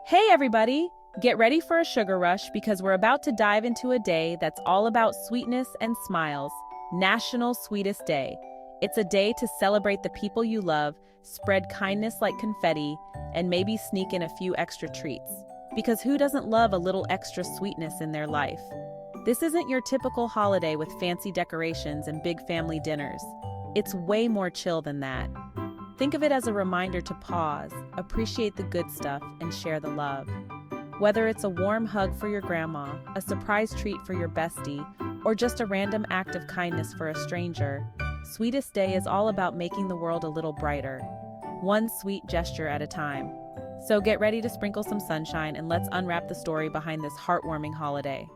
Hey everybody! Get ready for a sugar rush because we're about to dive into a day that's all about sweetness and smiles. National Sweetest Day. It's a day to celebrate the people you love, spread kindness like confetti, and maybe sneak in a few extra treats. Because who doesn't love a little extra sweetness in their life? This isn't your typical holiday with fancy decorations and big family dinners. It's way more chill than that. Think of it as a reminder to pause, appreciate the good stuff, and share the love. Whether it's a warm hug for your grandma, a surprise treat for your bestie, or just a random act of kindness for a stranger, Sweetest Day is all about making the world a little brighter, one sweet gesture at a time. So get ready to sprinkle some sunshine and let's unwrap the story behind this heartwarming holiday.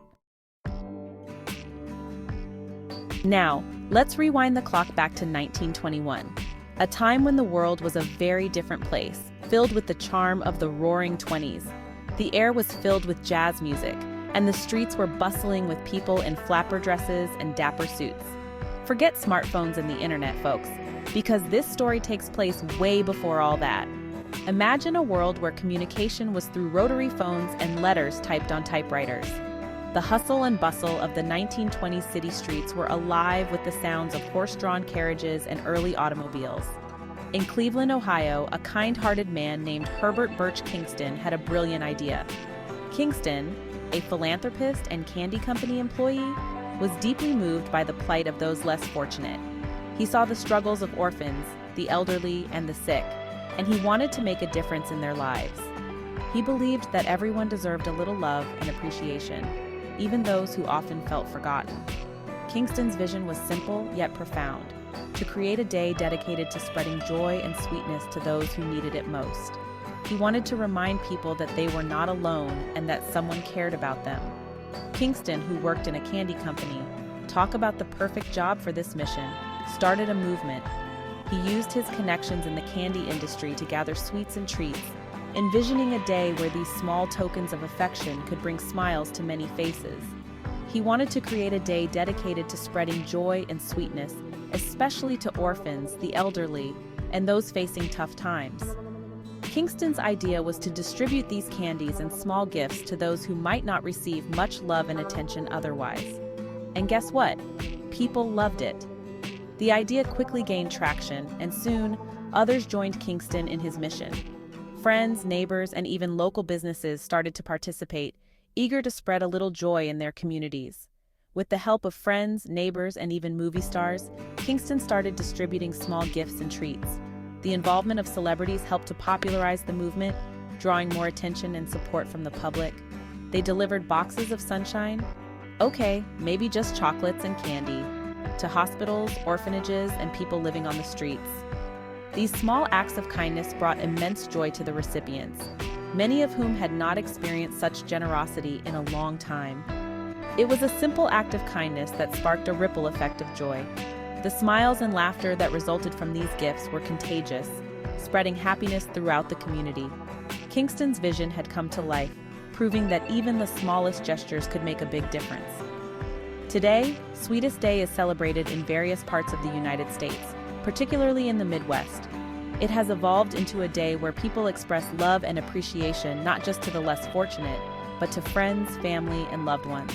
Now, let's rewind the clock back to 1921. A time when the world was a very different place, filled with the charm of the roaring 20s. The air was filled with jazz music, and the streets were bustling with people in flapper dresses and dapper suits. Forget smartphones and the internet, folks, because this story takes place way before all that. Imagine a world where communication was through rotary phones and letters typed on typewriters. The hustle and bustle of the 1920s city streets were alive with the sounds of horse-drawn carriages and early automobiles. In Cleveland, Ohio, a kind-hearted man named Herbert Birch Kingston had a brilliant idea. Kingston, a philanthropist and candy company employee, was deeply moved by the plight of those less fortunate. He saw the struggles of orphans, the elderly, and the sick, and he wanted to make a difference in their lives. He believed that everyone deserved a little love and appreciation, even those who often felt forgotten. Kingston's vision was simple yet profound, to create a day dedicated to spreading joy and sweetness to those who needed it most. He wanted to remind people that they were not alone and that someone cared about them. Kingston, who worked in a candy company, talk about the perfect job for this mission, started a movement. He used his connections in the candy industry to gather sweets and treats, envisioning a day where these small tokens of affection could bring smiles to many faces. He wanted to create a day dedicated to spreading joy and sweetness, especially to orphans, the elderly, and those facing tough times. Kingston's idea was to distribute these candies and small gifts to those who might not receive much love and attention otherwise. And guess what? People loved it. The idea quickly gained traction, and soon, others joined Kingston in his mission. Friends, neighbors, and even local businesses started to participate, eager to spread a little joy in their communities. With the help of friends, neighbors, and even movie stars, Kingston started distributing small gifts and treats. The involvement of celebrities helped to popularize the movement, drawing more attention and support from the public. They delivered boxes of sunshine, okay, maybe just chocolates and candy, to hospitals, orphanages, and people living on the streets. These small acts of kindness brought immense joy to the recipients, many of whom had not experienced such generosity in a long time. It was a simple act of kindness that sparked a ripple effect of joy. The smiles and laughter that resulted from these gifts were contagious, spreading happiness throughout the community. Kingston's vision had come to life, proving that even the smallest gestures could make a big difference. Today, Sweetest Day is celebrated in various parts of the United States, particularly in the Midwest. It has evolved into a day where people express love and appreciation not just to the less fortunate, but to friends, family, and loved ones.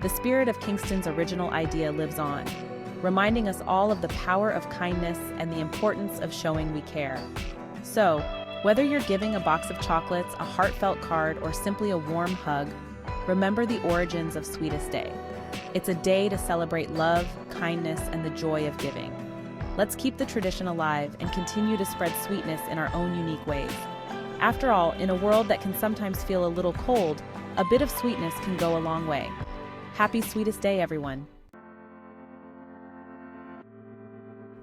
The spirit of Kingston's original idea lives on, reminding us all of the power of kindness and the importance of showing we care. So, whether you're giving a box of chocolates, a heartfelt card, or simply a warm hug, remember the origins of Sweetest Day. It's a day to celebrate love, kindness, and the joy of giving. Let's keep the tradition alive and continue to spread sweetness in our own unique ways. After all, in a world that can sometimes feel a little cold, a bit of sweetness can go a long way. Happy Sweetest Day, everyone!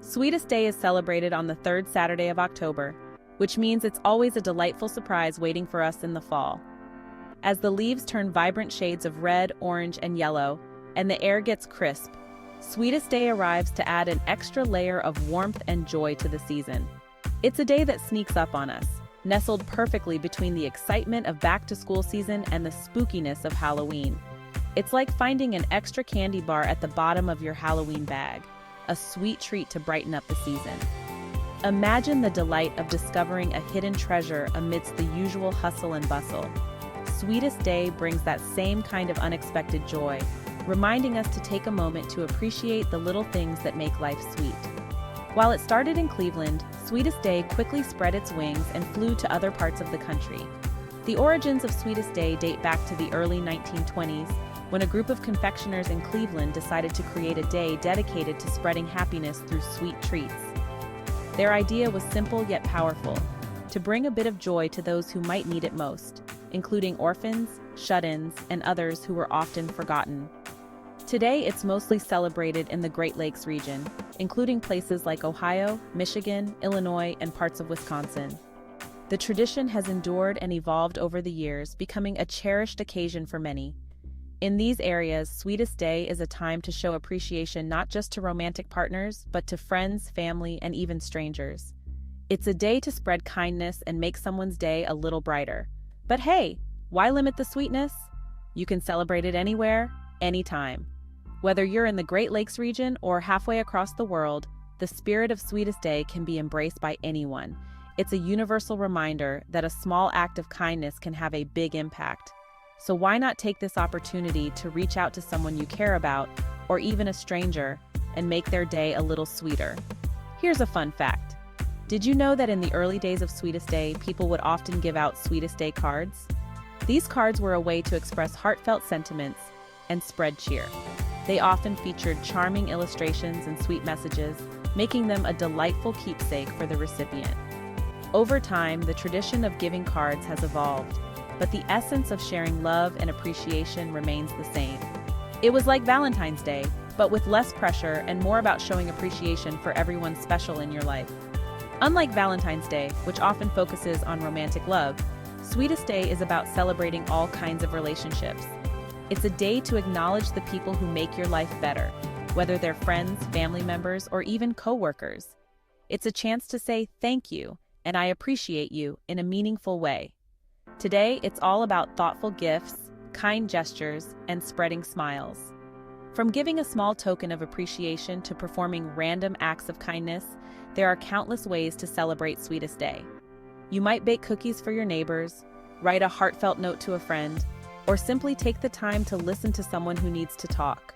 Sweetest Day is celebrated on the third Saturday of October, which means it's always a delightful surprise waiting for us in the fall. As the leaves turn vibrant shades of red, orange, and yellow, and the air gets crisp, Sweetest Day arrives to add an extra layer of warmth and joy to the season. It's a day that sneaks up on us, nestled perfectly between the excitement of back-to-school season and the spookiness of Halloween. It's like finding an extra candy bar at the bottom of your Halloween bag, a sweet treat to brighten up the season. Imagine the delight of discovering a hidden treasure amidst the usual hustle and bustle. Sweetest Day brings that same kind of unexpected joy, reminding us to take a moment to appreciate the little things that make life sweet. While it started in Cleveland, Sweetest Day quickly spread its wings and flew to other parts of the country. The origins of Sweetest Day date back to the early 1920s, when a group of confectioners in Cleveland decided to create a day dedicated to spreading happiness through sweet treats. Their idea was simple yet powerful: to bring a bit of joy to those who might need it most, including orphans, shut-ins, and others who were often forgotten. Today, it's mostly celebrated in the Great Lakes region, including places like Ohio, Michigan, Illinois, and parts of Wisconsin. The tradition has endured and evolved over the years, becoming a cherished occasion for many. In these areas, Sweetest Day is a time to show appreciation not just to romantic partners, but to friends, family, and even strangers. It's a day to spread kindness and make someone's day a little brighter. But hey, why limit the sweetness? You can celebrate it anywhere, anytime. Whether you're in the Great Lakes region or halfway across the world, the spirit of Sweetest Day can be embraced by anyone. It's a universal reminder that a small act of kindness can have a big impact. So why not take this opportunity to reach out to someone you care about, or even a stranger, and make their day a little sweeter? Here's a fun fact. Did you know that in the early days of Sweetest Day, people would often give out Sweetest Day cards? These cards were a way to express heartfelt sentiments and spread cheer. They often featured charming illustrations and sweet messages, making them a delightful keepsake for the recipient. Over time, the tradition of giving cards has evolved, but the essence of sharing love and appreciation remains the same. It was like Valentine's Day, but with less pressure and more about showing appreciation for everyone special in your life. Unlike Valentine's Day, which often focuses on romantic love, Sweetest Day is about celebrating all kinds of relationships. It's a day to acknowledge the people who make your life better, whether they're friends, family members, or even co-workers. It's a chance to say thank you and I appreciate you in a meaningful way. Today, it's all about thoughtful gifts, kind gestures, and spreading smiles. From giving a small token of appreciation to performing random acts of kindness, there are countless ways to celebrate Sweetest Day. You might bake cookies for your neighbors, write a heartfelt note to a friend, or simply take the time to listen to someone who needs to talk.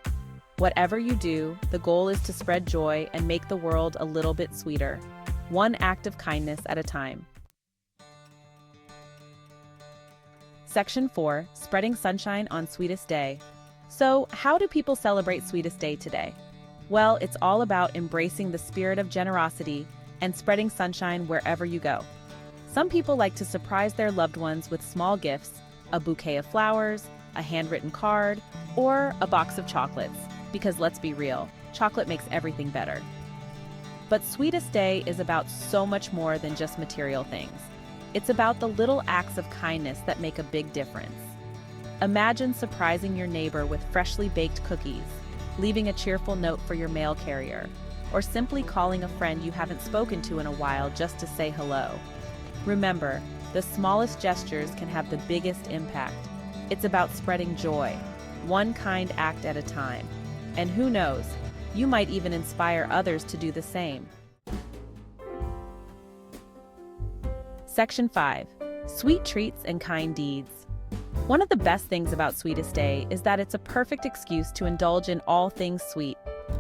Whatever you do, the goal is to spread joy and make the world a little bit sweeter, one act of kindness at a time. Section 4. Spreading Sunshine on Sweetest Day. So, how do people celebrate Sweetest Day today? Well, it's all about embracing the spirit of generosity and spreading sunshine wherever you go. Some people like to surprise their loved ones with small gifts, a bouquet of flowers, a handwritten card, or a box of chocolates, because let's be real, chocolate makes everything better. But Sweetest Day is about so much more than just material things. It's about the little acts of kindness that make a big difference. Imagine surprising your neighbor with freshly baked cookies, leaving a cheerful note for your mail carrier, or simply calling a friend you haven't spoken to in a while just to say hello. Remember, the smallest gestures can have the biggest impact. It's about spreading joy, one kind act at a time. And who knows, you might even inspire others to do the same. Section 5. Sweet treats and kind deeds. One of the best things about Sweetest Day is that it's a perfect excuse to indulge in all things sweet.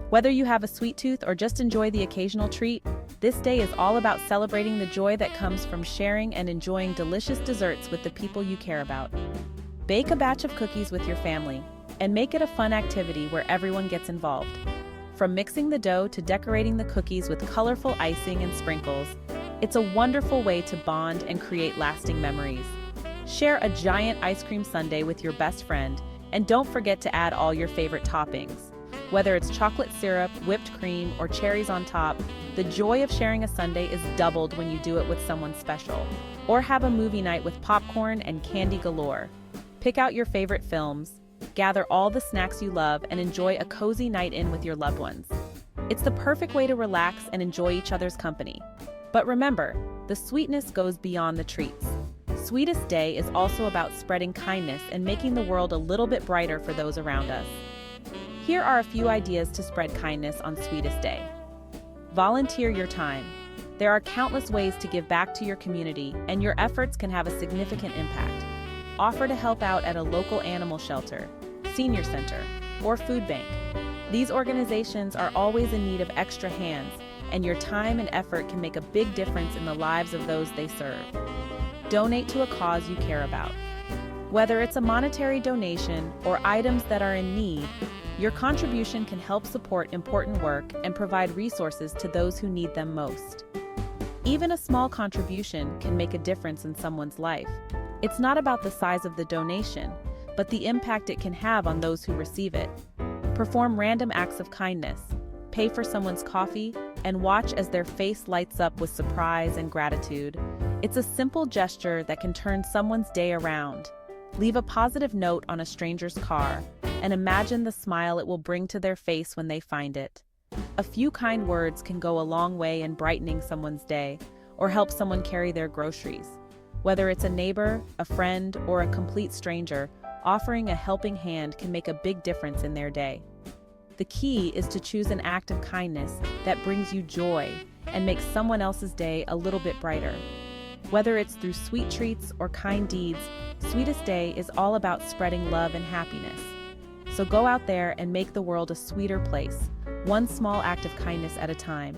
Whether you have a sweet tooth or just enjoy the occasional treat, this day is all about celebrating the joy that comes from sharing and enjoying delicious desserts with the people you care about. Bake a batch of cookies with your family, and make it a fun activity where everyone gets involved. From mixing the dough to decorating the cookies with colorful icing and sprinkles, it's a wonderful way to bond and create lasting memories. Share a giant ice cream sundae with your best friend, and don't forget to add all your favorite toppings. Whether it's chocolate syrup, whipped cream, or cherries on top, the joy of sharing a sundae is doubled when you do it with someone special. Or have a movie night with popcorn and candy galore. Pick out your favorite films, gather all the snacks you love, and enjoy a cozy night in with your loved ones. It's the perfect way to relax and enjoy each other's company. But remember, the sweetness goes beyond the treats. Sweetest Day is also about spreading kindness and making the world a little bit brighter for those around us. Here are a few ideas to spread kindness on Sweetest Day. Volunteer your time. There are countless ways to give back to your community, and your efforts can have a significant impact. Offer to help out at a local animal shelter, senior center, or food bank. These organizations are always in need of extra hands, and your time and effort can make a big difference in the lives of those they serve. Donate to a cause you care about. Whether it's a monetary donation or items that are in need, your contribution can help support important work and provide resources to those who need them most. Even a small contribution can make a difference in someone's life. It's not about the size of the donation, but the impact it can have on those who receive it. Perform random acts of kindness, pay for someone's coffee, and watch as their face lights up with surprise and gratitude. It's a simple gesture that can turn someone's day around. Leave a positive note on a stranger's car, and imagine the smile it will bring to their face when they find it. A few kind words can go a long way in brightening someone's day, or help someone carry their groceries. Whether it's a neighbor, a friend, or a complete stranger, offering a helping hand can make a big difference in their day. The key is to choose an act of kindness that brings you joy and makes someone else's day a little bit brighter. Whether it's through sweet treats or kind deeds, Sweetest Day is all about spreading love and happiness. So go out there and make the world a sweeter place, one small act of kindness at a time.